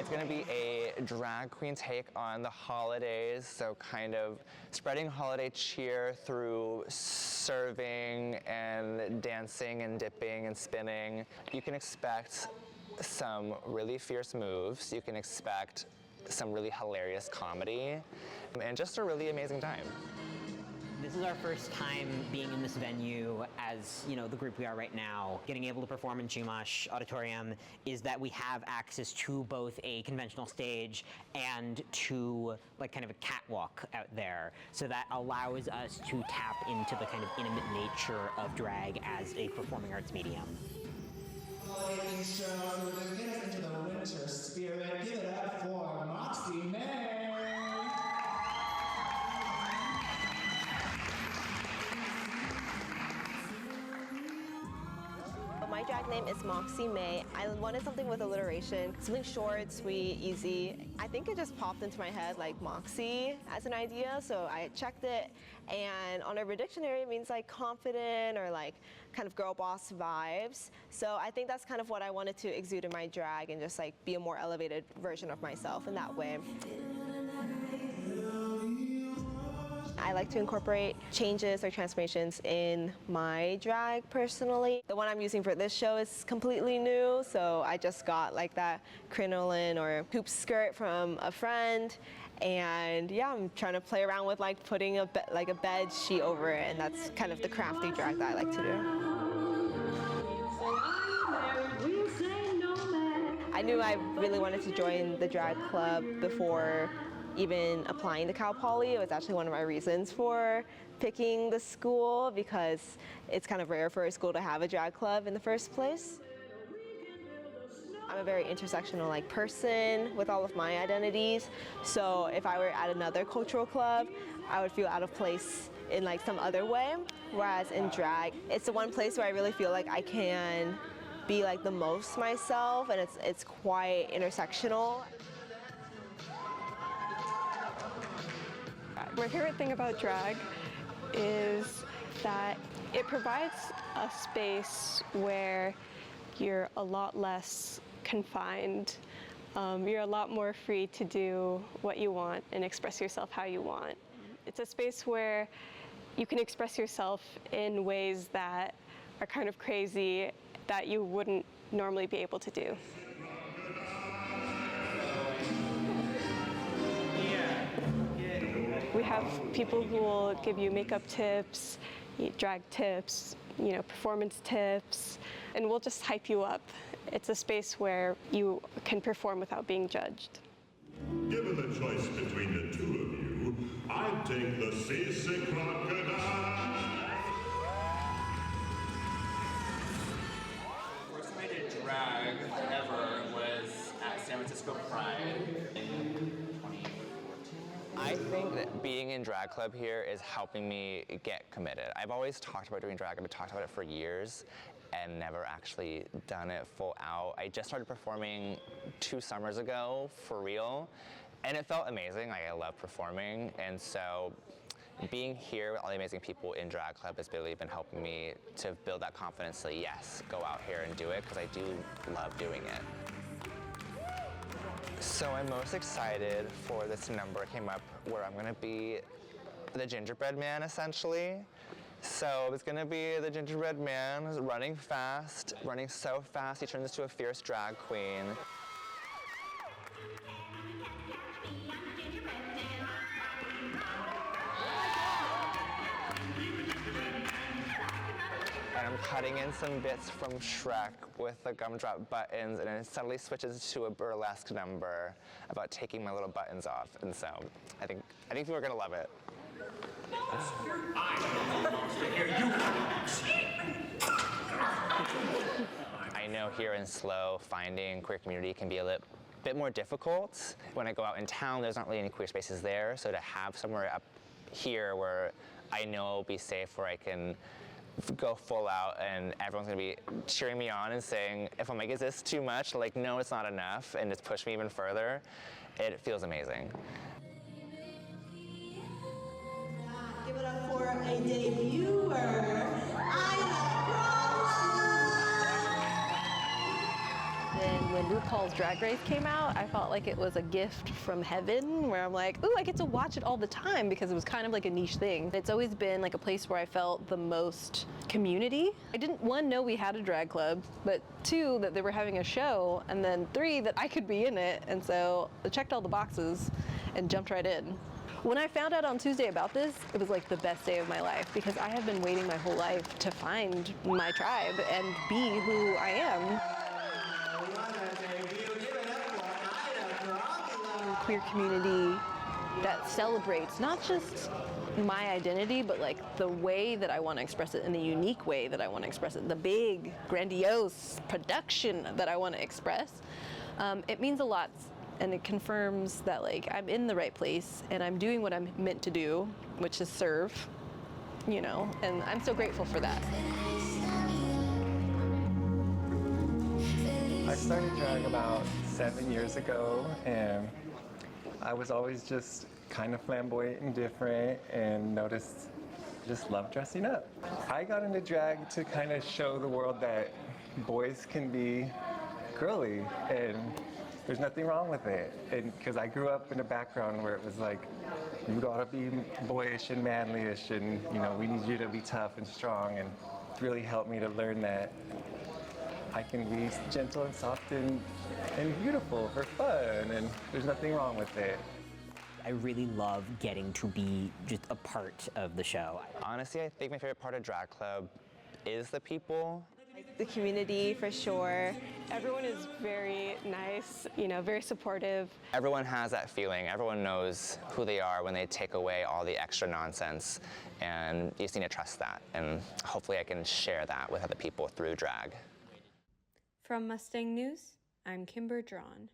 It's going to be a drag queen take on the holidays, so kind of spreading holiday cheer through serving and dancing and dipping and spinning. You can expect some really fierce moves. You can expect some really hilarious comedy and just a really amazing time. This is our first time being in this venue as, you know, the group we are right now. Getting able to perform in Chumash Auditorium is that we have access to both a conventional stage and to like kind of a catwalk out there. So that allows us to tap into the kind of intimate nature of drag as a performing arts medium. Holiday show to get us into the winter spirit. Give it up for Moxie-May. My drag name is Moxie-May. I wanted something with alliteration, something short, sweet, easy. I think it just popped into my head like Moxie as an idea, so I checked it, and on Urban Dictionary it means like confident or like kind of girl boss vibes. So I think that's kind of what I wanted to exude in my drag and just like be a more elevated version of myself in that way. I like to incorporate changes or transformations in my drag personally. The one I'm using for this show is completely new, so I just got like that crinoline or hoop skirt from a friend, and yeah, I'm trying to play around with like putting a bed sheet over it, and that's kind of the crafty drag that I like to do. I knew I really wanted to join the drag club before even applying to Cal Poly. It was actually one of my reasons for picking the school, because it's kind of rare for a school to have a drag club in the first place. I'm a very intersectional like person with all of my identities, so if I were at another cultural club, I would feel out of place in like some other way, whereas in drag, it's the one place where I really feel like I can be like the most myself, and it's quite intersectional. My favorite thing about drag is that it provides a space where you're a lot less confined. You're a lot more free to do what you want and express yourself how you want. It's a space where you can express yourself in ways that are kind of crazy that you wouldn't normally be able to do. We have people who will give you makeup tips, drag tips, you know, performance tips, and we'll just hype you up. It's a space where you can perform without being judged. Given the choice between the two of you, I'd take the seasick crocodile. First time I did drag ever was at San Francisco Pride in 2014. I think that being in drag club here is helping me get committed. I've always talked about doing drag. I've talked about it for years and never actually done it full out. I just started performing 2 summers ago for real, and it felt amazing. Like, I love performing, and so being here with all the amazing people in drag club has really been helping me to build that confidence to, yes, go out here and do it, because I do love doing it. So I'm most excited for this number that came up where I'm gonna be the gingerbread man, essentially. So it's gonna be the gingerbread man running fast, running so fast he turns into a fierce drag queen. And I'm cutting in some bits from Shrek with the gumdrop buttons, and then it suddenly switches to a burlesque number about taking my little buttons off. And so I think people are gonna love it. I know here in SLO, finding queer community can be a bit more difficult. When I go out in town, there's not really any queer spaces there, so to have somewhere up here where I know will be safe, where I can go full out and everyone's gonna be cheering me on and saying, if I'm like, is this too much? Like, no, it's not enough, and just push me even further. It feels amazing. Give it up for a debuter, Then when RuPaul's Drag Race came out, I felt like it was a gift from heaven where I'm like, ooh, I get to watch it all the time because it was kind of like a niche thing. It's always been like a place where I felt the most community. I didn't, one, know we had a drag club, but two, that they were having a show, and then three, that I could be in it. And so I checked all the boxes and jumped right in. When I found out on Tuesday about this, it was like the best day of my life because I have been waiting my whole life to find my tribe and be who I am. Queer community that celebrates not just my identity, but like the way that I want to express it in the unique way that I want to express it, the big, grandiose production that I want to express. It means a lot. And it confirms that like I'm in the right place and I'm doing what I'm meant to do, which is serve, you know, and I'm so grateful for that. I started drag about 7 years ago, and I was always just kind of flamboyant and different, and noticed I just love dressing up. I got into drag to kind of show the world that boys can be girly, and there's nothing wrong with it. And because I grew up in a background where it was like, you gotta be boyish and manlyish, and you know, we need you to be tough and strong, and it really helped me to learn that I can be gentle and soft and beautiful for fun, and there's nothing wrong with it. I really love getting to be just a part of the show. Honestly, I think my favorite part of Drag Club is the people. The community, for sure. Everyone is very nice, you know, very supportive. Everyone has that feeling. Everyone knows who they are when they take away all the extra nonsense, and you just need to trust that. And hopefully I can share that with other people through drag. From Mustang News, I'm Kimber Draughon.